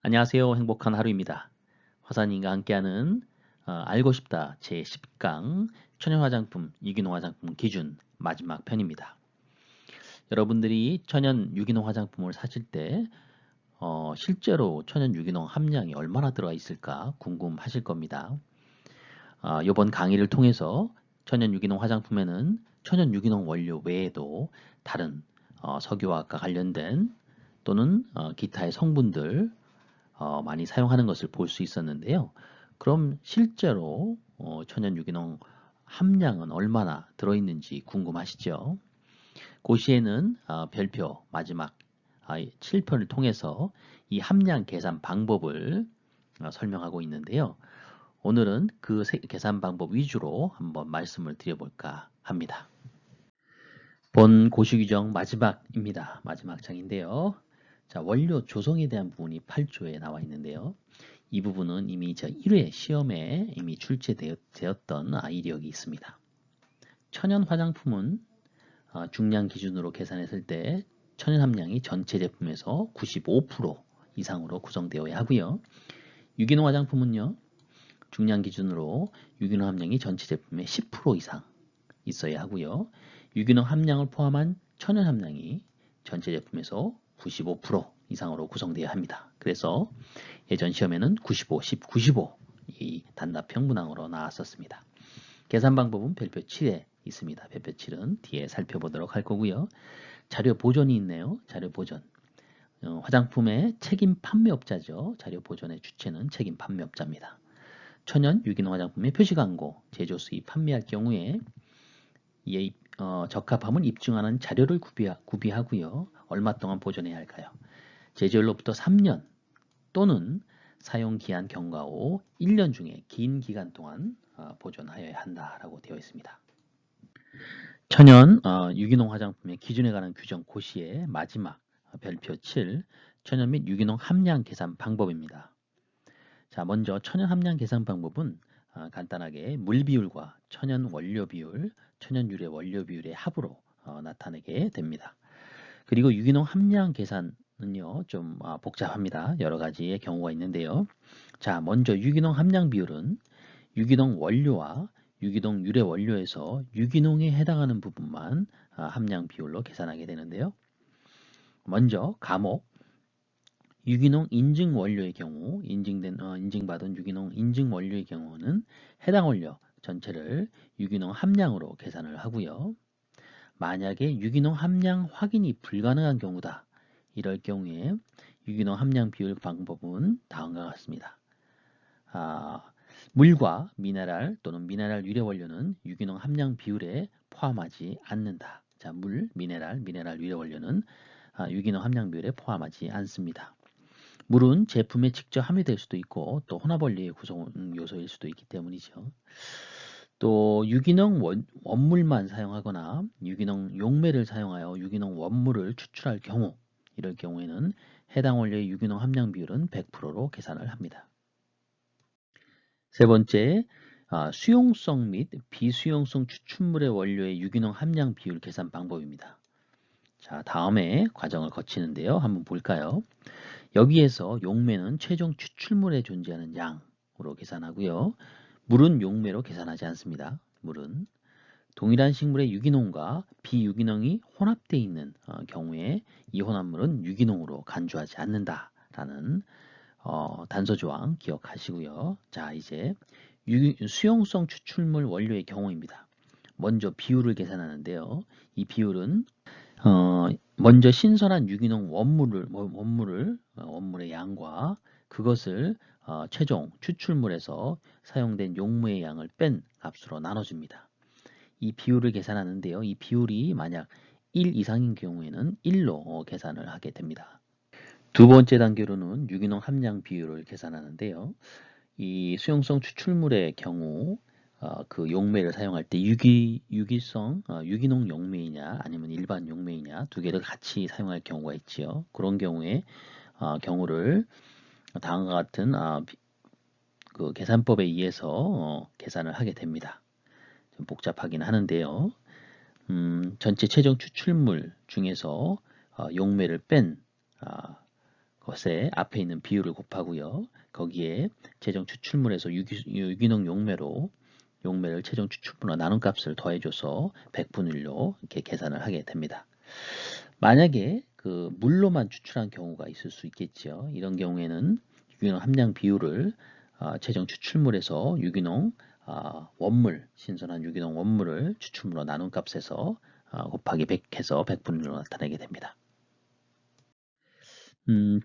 안녕하세요. 행복한 하루입니다. 화사님과 함께하는 알고 싶다 제10강 천연 화장품 유기농 화장품 기준 마지막 편입니다. 여러분들이 천연 유기농 화장품을 사실 때 실제로 천연 유기농 함량이 얼마나 들어가 있을까 궁금하실 겁니다. 이번 강의를 통해서 천연 유기농 화장품에는 천연 유기농 원료 외에도 다른 석유화학과 관련된 또는 기타의 성분들 많이 사용하는 것을 볼 수 있었는데요. 그럼 실제로 천연 유기농 함량은 얼마나 들어있는지 궁금하시죠? 그 시에는 별표 마지막 7편을 통해서 이 함량 계산 방법을 설명하고 있는데요. 오늘은 그 계산 방법 위주로 한번 말씀을 드려볼까 합니다. 본 고시규정 마지막입니다. 마지막 장인데요. 자, 원료 조성에 대한 부분이 8조에 나와 있는데요. 이 부분은 이미 저 1회 시험에 이미 출제되었던 이력이 있습니다. 천연 화장품은 중량 기준으로 계산했을 때 천연 함량이 전체 제품에서 95% 이상으로 구성되어야 하고요. 유기농 화장품은요. 중량 기준으로 유기농 함량이 전체 제품의 10% 이상 있어야 하고요. 유기농 함량을 포함한 천연 함량이 전체 제품에서 95% 이상으로 구성되어야 합니다. 그래서 예전 시험에는 95, 10, 95 이 단답형 문항으로 나왔었습니다. 계산 방법은 별표 7에 있습니다. 별표 7은 뒤에 살펴보도록 할 거고요. 자료 보존이 있네요. 자료 보존. 화장품의 책임 판매업자죠. 자료 보존의 주체는 책임 판매업자입니다. 천연 유기농 화장품의 표시 광고, 제조 수입 판매할 경우에 적합함을 입증하는 자료를 구비하고요. 얼마 동안 보존해야 할까요? 제조일로부터 3년 또는 사용기한 경과 후 1년 중에 긴 기간 동안 보존하여야 한다라고 되어 있습니다. 천연 유기농 화장품의 기준에 관한 규정 고시의 마지막 별표 7 천연 및 유기농 함량 계산 방법입니다. 자, 먼저 천연 함량 계산 방법은 간단하게 물 비율과 천연 원료 비율, 천연 유래 원료 비율의 합으로 나타내게 됩니다. 그리고 유기농 함량 계산은요, 좀 복잡합니다. 여러 가지의 경우가 있는데요. 자, 먼저 유기농 함량 비율은 유기농 원료와 유기농 유래 원료에서 유기농에 해당하는 부분만 함량 비율로 계산하게 되는데요. 먼저 감옥, 유기농 인증 원료의 경우 인증받은 유기농 인증 원료의 경우는 해당 원료 전체를 유기농 함량으로 계산을 하고요. 만약에 유기농 함량 확인이 불가능한 경우다. 이럴 경우에 유기농 함량 비율 방법은 다음과 같습니다. 물과 미네랄 또는 미네랄 유래 원료는 유기농 함량 비율에 포함하지 않는다. 자, 물, 미네랄 유래 원료는 유기농 함량 비율에 포함하지 않습니다. 물은 제품에 직접 함유될 수도 있고 또 혼합 원료의 구성 요소일 수도 있기 때문이죠. 또 유기농 원물만 사용하거나 유기농 용매를 사용하여 유기농 원물을 추출할 경우 이럴 경우에는 해당 원료의 유기농 함량 비율은 100%로 계산을 합니다. 세 번째, 수용성 및 비수용성 추출물의 원료의 유기농 함량 비율 계산 방법입니다. 자, 다음에 과정을 거치는데요. 한번 볼까요? 여기에서 용매는 최종 추출물에 존재하는 양으로 계산하고요. 물은 용매로 계산하지 않습니다. 물은 동일한 식물의 유기농과 비유기농이 혼합되어 있는 경우에 이 혼합물은 유기농으로 간주하지 않는다라는 단서조항 기억하시고요. 자, 이제 수용성 추출물 원료의 경우입니다. 먼저 비율을 계산하는데요. 이 비율은 먼저 신선한 유기농 원물의 양과 그것을 최종 추출물에서 사용된 용무의 양을 뺀 값으로 나눠줍니다. 이 비율을 계산하는데요. 이 비율이 만약 1 이상인 경우에는 1로 계산을 하게 됩니다. 두 번째 단계로는 유기농 함량 비율을 계산하는데요. 이 수용성 추출물의 경우 그 용매를 사용할 때 유기농 용매이냐 아니면 일반 용매이냐 두 개를 같이 사용할 경우가 있지요. 그런 경우에 경우를 다음과 같은 그 계산법에 의해서 계산을 하게 됩니다. 좀 복잡하긴 하는데요. 전체 최종 추출물 중에서 용매를 뺀 것에 앞에 있는 비율을 곱하고요. 거기에 최종 추출물에서 유기농 용매를 최종 추출물로 나눈 값을 더해줘서 100분의 1로 이렇게 계산을 하게 됩니다. 만약에 그 물로만 추출한 경우가 있을 수 있겠죠. 이런 경우에는 유기농 함량 비율을 최종 추출물에서 유기농 원물, 신선한 유기농 원물을 추출물로 나눈 값에서 곱하기 100 해서 100분의 1로 나타내게 됩니다.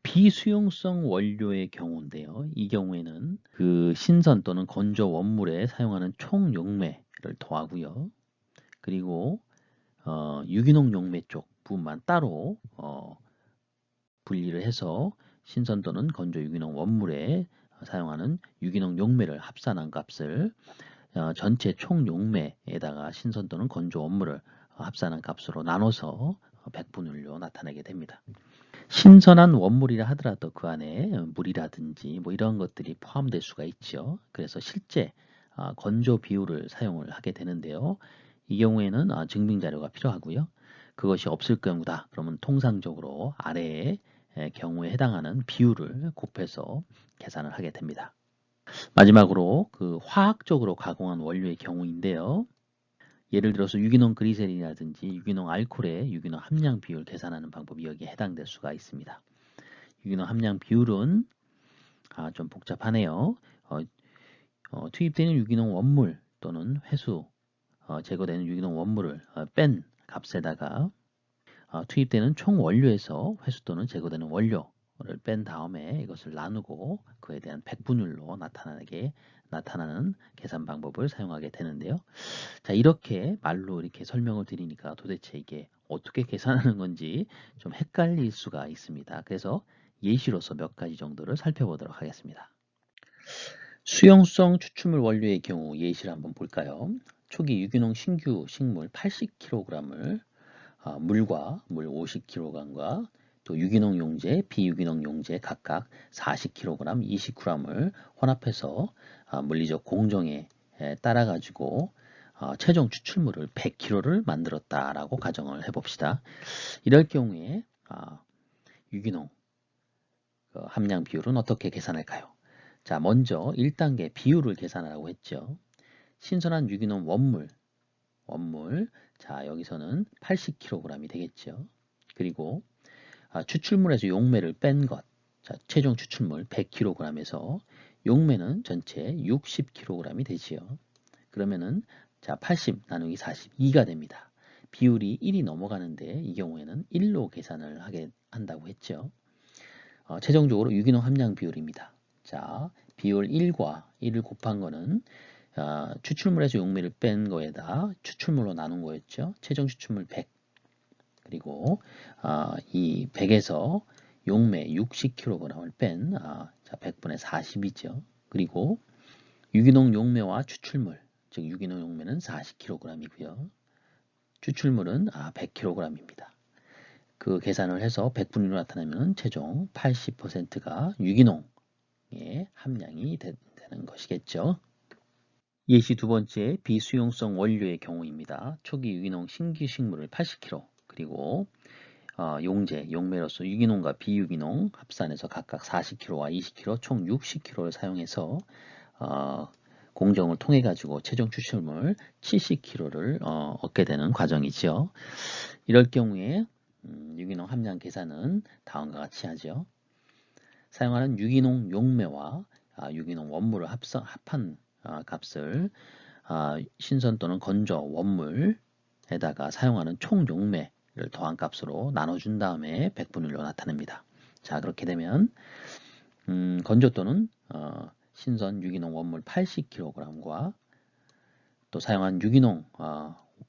비수용성 원료의 경우인데요. 이 경우에는 그 신선 또는 건조 원물에 사용하는 총 용매를 더하고요. 그리고 유기농 용매 쪽 부분만 따로 분리를 해서 신선 또는 건조 유기농 원물에 사용하는 유기농 용매를 합산한 값을 전체 총 용매에다가 신선 또는 건조 원물을 합산한 값으로 나눠서 100분의 1로 나타내게 됩니다. 신선한 원물이라 하더라도 그 안에 물이라든지 뭐 이런 것들이 포함될 수가 있죠. 그래서 실제 건조 비율을 사용을 하게 되는데요. 이 경우에는 증빙 자료가 필요하고요. 그것이 없을 경우다. 그러면 통상적으로 아래의 경우에 해당하는 비율을 곱해서 계산을 하게 됩니다. 마지막으로 그 화학적으로 가공한 원료의 경우인데요. 예를 들어서 유기농 그리세린이라든지 유기농 알코올의 유기농 함량 비율 계산하는 방법이 여기에 해당될 수가 있습니다. 유기농 함량 비율은 좀 복잡하네요. 투입되는 유기농 원물 또는 회수 제거되는 유기농 원물을 뺀 값에다가 투입되는 총 원료에서 회수 또는 제거되는 원료를 뺀 다음에 이것을 나누고 그에 대한 백분율로 나타나는 계산 방법을 사용하게 되는데요. 자, 이렇게 말로 이렇게 설명을 드리니까 도대체 이게 어떻게 계산하는 건지 좀 헷갈릴 수가 있습니다. 그래서 예시로서 몇 가지 정도를 살펴보도록 하겠습니다. 수용성 추출물 원료의 경우 예시를 한번 볼까요? 초기 유기농 신규 식물 80kg을 물과 물 50kg과 또 유기농 용제, 비유기농 용제 각각 40kg, 20g을 혼합해서 물리적 공정에 따라 가지고 최종 추출물을 100kg를 만들었다라고 가정을 해봅시다. 이럴 경우에 유기농 함량 비율은 어떻게 계산할까요? 자, 먼저 1단계 비율을 계산하라고 했죠. 신선한 유기농 원물. 자, 여기서는 80kg이 되겠죠. 그리고 추출물에서 용매를 뺀 것. 자, 최종 추출물 100kg에서 용매는 전체 60kg이 되지요. 그러면은 자, 80 나누기 42가 됩니다. 비율이 1이 넘어가는데 이 경우에는 1로 계산을 하게 한다고 했죠. 최종적으로 유기농 함량 비율입니다. 자, 비율 1과 1을 곱한 거는 추출물에서 용매를 뺀 거에다 추출물로 나눈 거였죠. 최종 추출물 100. 그리고 이 100에서 용매 60kg을 뺀 100분의 40이죠. 그리고 유기농 용매와 추출물, 즉 유기농 용매는 40kg이고요. 추출물은 100kg입니다. 그 계산을 해서 100분위로 나타내면 최종 80%가 유기농의 함량이 되는 것이겠죠. 예시 두 번째 비수용성 원료의 경우입니다. 초기 유기농 신규 식물을 80kg 그리고 용매로서 유기농과 비유기농 합산해서 각각 40kg와 20kg 총 60kg를 사용해서 공정을 통해 가지고 최종 추출물 70kg를 얻게 되는 과정이죠. 이럴 경우에 유기농 함량 계산은 다음과 같이 하죠. 사용하는 유기농 용매와 유기농 원물을 합한 값을 신선 또는 건조 원물에다가 사용하는 총 용매를 더한 값으로 나눠준 다음에 100분의 1로 나타냅니다. 자, 그렇게 되면 건조 또는 신선 유기농 원물 80kg과 또 사용한 유기농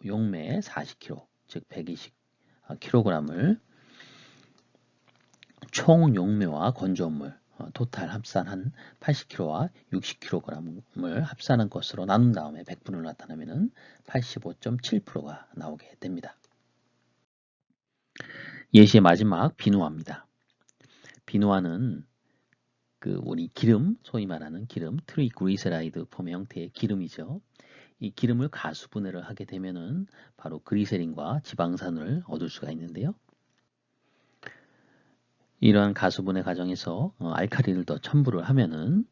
용매 40kg, 즉 120kg을 총 용매와 건조물 토탈 합산한 80kg와 60kg을 합산한 것으로 나눈 다음에 100분을 나타내면 85.7%가 나오게 됩니다. 예시의 마지막 비누화입니다. 비누화는 우리 기름, 소위 말하는 기름, 트리그리세라이드 폼의 형태의 기름이죠. 이 기름을 가수분해를 하게 되면은 바로 그리세린과 지방산을 얻을 수가 있는데요. 이러한 가수분해 과정에서 알칼리를 더 첨부를 하면은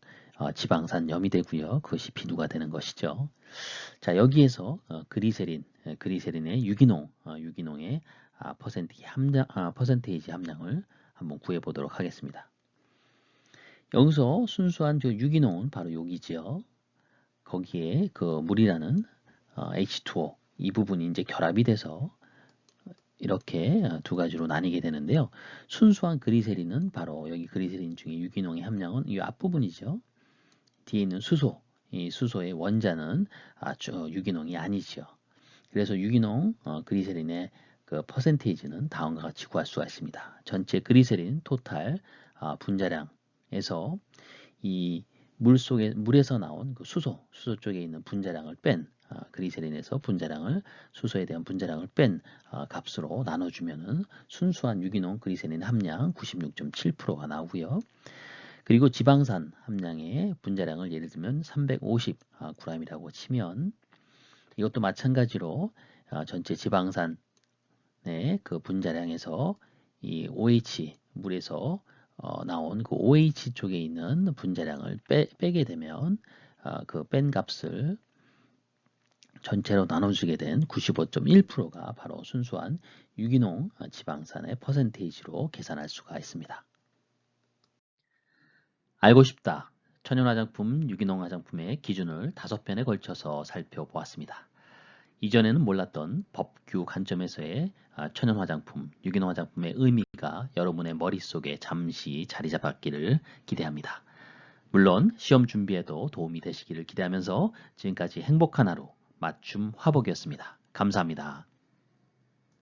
지방산 염이 되고요. 그것이 비누가 되는 것이죠. 자, 여기에서 그리세린의 유기농의 퍼센테이지 함량을 한번 구해 보도록 하겠습니다. 여기서 순수한 저 유기농은 바로 여기지요. 거기에 그 물이라는 H2O 이 부분이 이제 결합이 돼서 이렇게 두 가지로 나뉘게 되는데요. 순수한 그리세린은 바로 여기 그리세린 중에 유기농의 함량은 이 앞부분이죠. 뒤에 있는 수소, 이 수소의 원자는 유기농이 아니죠. 그래서 유기농 그리세린의 그 퍼센테이지는 다음과 같이 구할 수가 있습니다. 전체 그리세린 토탈 분자량에서 이 물에서 나온 그 수소 쪽에 있는 분자량을 뺀 그리세린에서 수소에 대한 분자량을 뺀 값으로 나눠주면은 순수한 유기농 그리세린 함량 96.7%가 나오고요. 그리고 지방산 함량의 분자량을 예를 들면 350g이라고 치면 이것도 마찬가지로 전체 지방산의 그 분자량에서 이 OH 물에서 나온 그 OH 쪽에 있는 분자량을 빼게 되면 그 뺀 값을 전체로 나눠주게 된 95.1%가 바로 순수한 유기농 지방산의 퍼센테이지로 계산할 수가 있습니다. 알고 싶다. 천연화장품, 유기농 화장품의 기준을 5편에 걸쳐서 살펴보았습니다. 이전에는 몰랐던 법규 관점에서의 천연화장품, 유기농 화장품의 의미가 여러분의 머릿속에 잠시 자리 잡았기를 기대합니다. 물론 시험 준비에도 도움이 되시기를 기대하면서 지금까지 행복한 하루 맞춤 화복이었습니다. 감사합니다.